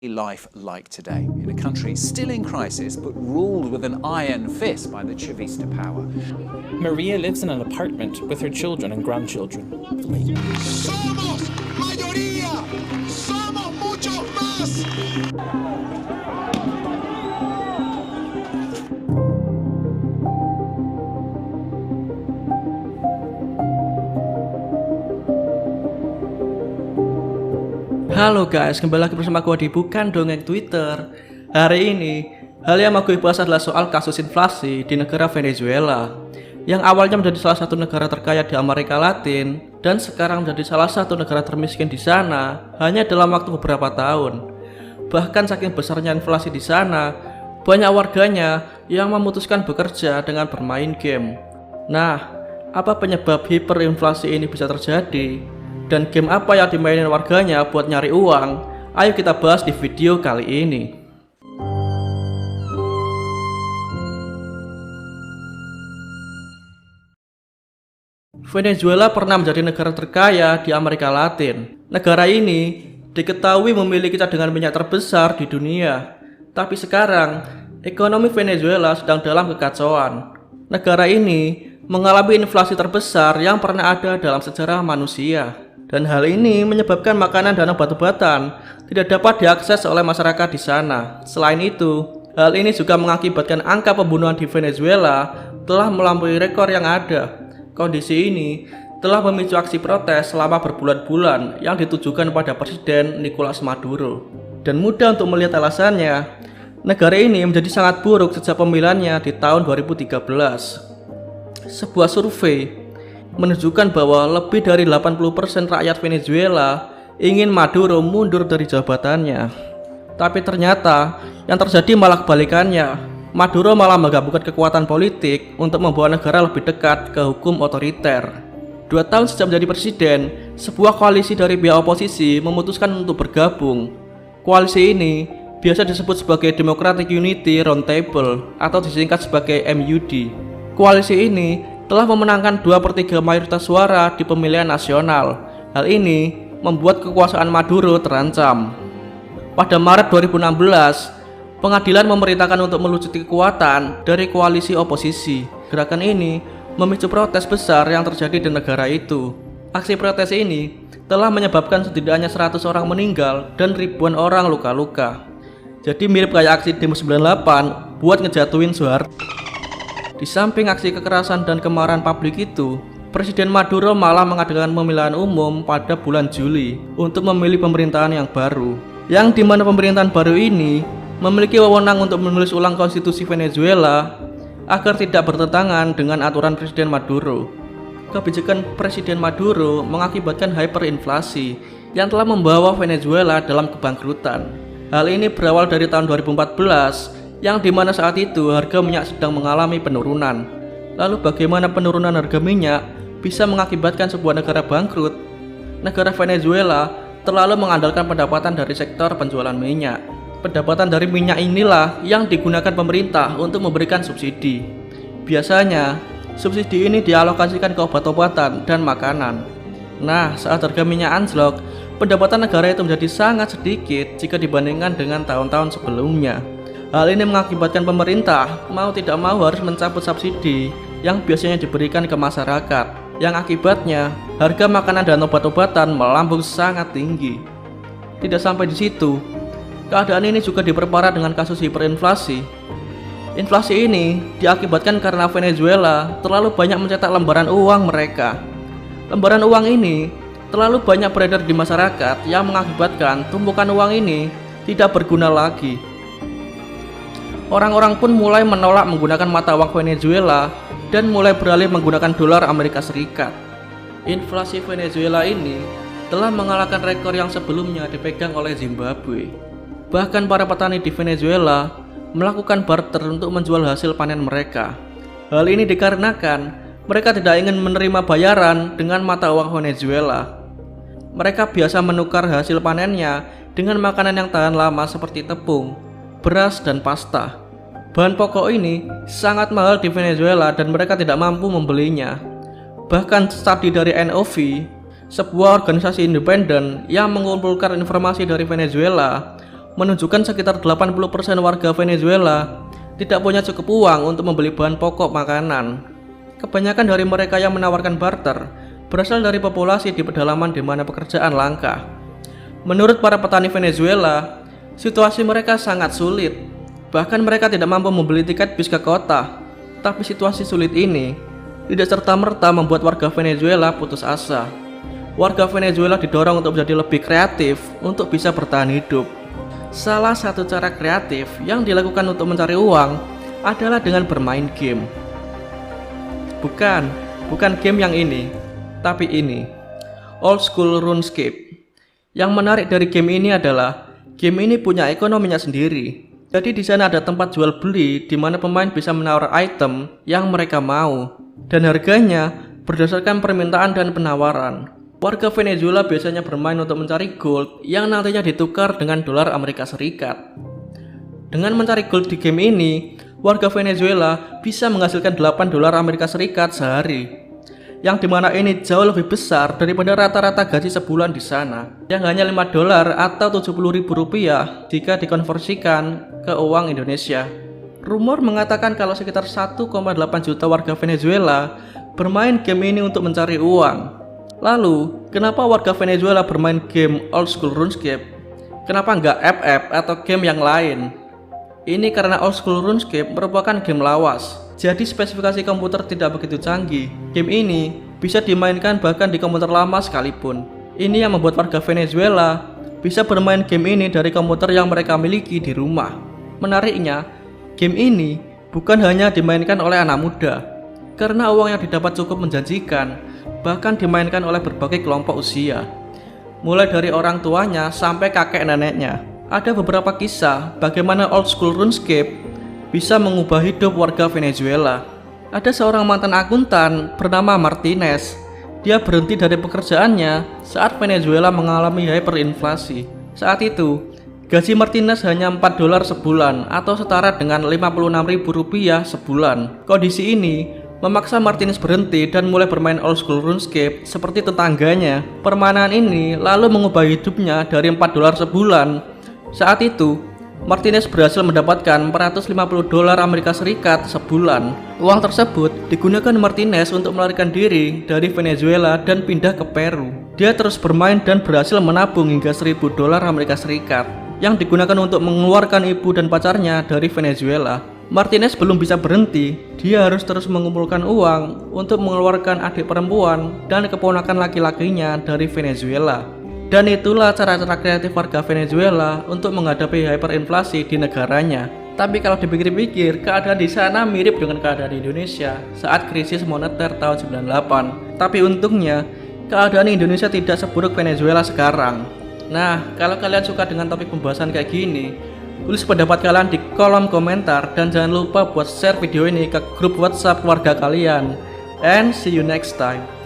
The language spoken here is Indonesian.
life like today in a country still in crisis but ruled with an iron fist by the Chavista power? Maria lives in an apartment with her children and grandchildren. Somos mayoría, somos muchos más. Halo guys, kembali lagi bersama gue di Bukan Dongeng Twitter. Hari ini, hal yang mau gue bahas adalah soal kasus inflasi di negara Venezuela, yang awalnya menjadi salah satu negara terkaya di Amerika Latin dan sekarang menjadi salah satu negara termiskin di sana hanya dalam waktu beberapa tahun. Bahkan saking besarnya inflasi di sana, banyak warganya yang memutuskan bekerja dengan bermain game. Nah, apa penyebab hiperinflasi ini bisa terjadi? Dan game apa yang dimainin warganya buat nyari uang? Ayo kita bahas di video kali ini. Venezuela pernah menjadi negara terkaya di Amerika Latin. Negara ini diketahui memiliki cadangan minyak terbesar di dunia. Tapi sekarang, ekonomi Venezuela sedang dalam kekacauan. Negara ini mengalami inflasi terbesar yang pernah ada dalam sejarah manusia. Dan hal ini menyebabkan makanan dan obat-obatan tidak dapat diakses oleh masyarakat di sana. Selain itu, hal ini juga mengakibatkan angka pembunuhan di Venezuela telah melampaui rekor yang ada. Kondisi ini telah memicu aksi protes selama berbulan-bulan yang ditujukan pada Presiden Nicolas Maduro. Dan mudah untuk melihat alasannya, negara ini menjadi sangat buruk sejak pemilihannya di tahun 2013. Sebuah survei menunjukkan bahwa lebih dari 80% rakyat Venezuela ingin Maduro mundur dari jabatannya. Tapi ternyata yang terjadi malah kebalikannya. Maduro malah menggabungkan kekuatan politik untuk membawa negara lebih dekat ke hukum otoriter. 2 tahun sejak menjadi presiden, sebuah koalisi dari pihak oposisi memutuskan untuk bergabung. Koalisi ini biasa disebut sebagai Democratic Unity Roundtable atau disingkat sebagai MUD. Koalisi ini telah memenangkan 2/3 mayoritas suara di pemilihan nasional. Hal ini membuat kekuasaan Maduro terancam. Pada Maret 2016, pengadilan memerintahkan untuk melucuti kekuatan dari koalisi oposisi. Gerakan ini memicu protes besar yang terjadi di negara itu. Aksi protes ini telah menyebabkan setidaknya 100 orang meninggal dan ribuan orang luka-luka. Jadi mirip kayak aksi demo 98 buat ngejatuhin Soeharto. Di samping aksi kekerasan dan kemarahan publik itu, Presiden Maduro malah mengadakan pemilihan umum pada bulan Juli untuk memilih pemerintahan yang baru, yang dimana pemerintahan baru ini memiliki wewenang untuk menulis ulang konstitusi Venezuela agar tidak bertentangan dengan aturan Presiden Maduro. Kebijakan Presiden Maduro mengakibatkan hyperinflasi yang telah membawa Venezuela dalam kebangkrutan. Hal ini berawal dari tahun 2014, yang dimana saat itu harga minyak sedang mengalami penurunan. Lalu bagaimana penurunan harga minyak bisa mengakibatkan sebuah negara bangkrut? Negara Venezuela terlalu mengandalkan pendapatan dari sektor penjualan minyak. Pendapatan dari minyak inilah yang digunakan pemerintah untuk memberikan subsidi. Biasanya, subsidi ini dialokasikan ke obat-obatan dan makanan. Nah, saat harga minyak anjlok, pendapatan negara itu menjadi sangat sedikit jika dibandingkan dengan tahun-tahun sebelumnya. Hal ini mengakibatkan pemerintah mau tidak mau harus mencabut subsidi yang biasanya diberikan ke masyarakat, yang akibatnya harga makanan dan obat-obatan melambung sangat tinggi. Tidak sampai di situ, keadaan ini juga diperparah dengan kasus hiperinflasi. Inflasi ini diakibatkan karena Venezuela terlalu banyak mencetak lembaran uang mereka. Lembaran uang ini terlalu banyak beredar di masyarakat yang mengakibatkan tumpukan uang ini tidak berguna lagi. Orang-orang pun mulai menolak menggunakan mata uang Venezuela dan mulai beralih menggunakan dolar Amerika Serikat. Inflasi Venezuela ini telah mengalahkan rekor yang sebelumnya dipegang oleh Zimbabwe. Bahkan para petani di Venezuela melakukan barter untuk menjual hasil panen mereka. Hal ini dikarenakan mereka tidak ingin menerima bayaran dengan mata uang Venezuela. Mereka biasa menukar hasil panennya dengan makanan yang tahan lama seperti tepung, beras, dan pasta. Bahan pokok ini sangat mahal di Venezuela dan mereka tidak mampu membelinya. Bahkan studi dari NOV, sebuah organisasi independen yang mengumpulkan informasi dari Venezuela, menunjukkan sekitar 80% warga Venezuela tidak punya cukup uang untuk membeli bahan pokok makanan. Kebanyakan dari mereka yang menawarkan barter berasal dari populasi di pedalaman di mana pekerjaan langka. Menurut para petani Venezuela, situasi mereka sangat sulit. Bahkan mereka tidak mampu membeli tiket bis ke kota. Tapi situasi sulit ini tidak serta-merta membuat warga Venezuela putus asa. Warga Venezuela didorong untuk menjadi lebih kreatif untuk bisa bertahan hidup. Salah satu cara kreatif yang dilakukan untuk mencari uang adalah dengan bermain game. Bukan game yang ini, tapi ini, Old School RuneScape. Yang menarik dari game ini adalah game ini punya ekonominya sendiri. Jadi di sana ada tempat jual beli di mana pemain bisa menawar item yang mereka mau dan harganya berdasarkan permintaan dan penawaran. Warga Venezuela biasanya bermain untuk mencari gold yang nantinya ditukar dengan dolar Amerika Serikat. Dengan mencari gold di game ini, warga Venezuela bisa menghasilkan 8 dolar Amerika Serikat sehari, yang dimana ini jauh lebih besar daripada rata-rata gaji sebulan di sana, yang hanya 5 dolar atau 70.000 rupiah jika dikonversikan ke uang Indonesia. Rumor mengatakan kalau sekitar 1,8 juta warga Venezuela bermain game ini untuk mencari uang. Lalu, kenapa warga Venezuela bermain game Old School RuneScape? Kenapa nggak FF atau game yang lain? Ini karena Old School RuneScape merupakan game lawas. Jadi spesifikasi komputer tidak begitu canggih. Game ini bisa dimainkan bahkan di komputer lama sekalipun. Ini yang membuat warga Venezuela bisa bermain game ini dari komputer yang mereka miliki di rumah. Menariknya, game ini bukan hanya dimainkan oleh anak muda, karena uang yang didapat cukup menjanjikan, bahkan dimainkan oleh berbagai kelompok usia, mulai dari orang tuanya sampai kakek neneknya. Ada beberapa kisah bagaimana Old School RuneScape bisa mengubah hidup warga Venezuela. Ada seorang mantan akuntan bernama Martinez. Dia berhenti dari pekerjaannya saat Venezuela mengalami hyperinflasi. Saat itu, gaji Martinez hanya 4 dolar sebulan atau setara dengan 56.000 rupiah sebulan. Kondisi ini memaksa Martinez berhenti dan mulai bermain Old School RuneScape seperti tetangganya. Permainan ini lalu mengubah hidupnya dari 4 dolar sebulan. Saat itu, Martinez berhasil mendapatkan 450 dolar Amerika Serikat sebulan. Uang tersebut digunakan Martinez untuk melarikan diri dari Venezuela dan pindah ke Peru. Dia terus bermain dan berhasil menabung hingga 1.000 dolar Amerika Serikat yang digunakan untuk mengeluarkan ibu dan pacarnya dari Venezuela. Martinez belum bisa berhenti. Dia harus terus mengumpulkan uang untuk mengeluarkan adik perempuan dan keponakan laki-lakinya dari Venezuela. Dan itulah cara-cara kreatif warga Venezuela untuk menghadapi hyperinflasi di negaranya. Tapi kalau dipikir-pikir, keadaan di sana mirip dengan keadaan di Indonesia saat krisis moneter tahun 98. Tapi untungnya, keadaan Indonesia tidak seburuk Venezuela sekarang. Nah, kalau kalian suka dengan topik pembahasan kayak gini, tulis pendapat kalian di kolom komentar dan jangan lupa buat share video ini ke grup WhatsApp keluarga kalian. And see you next time.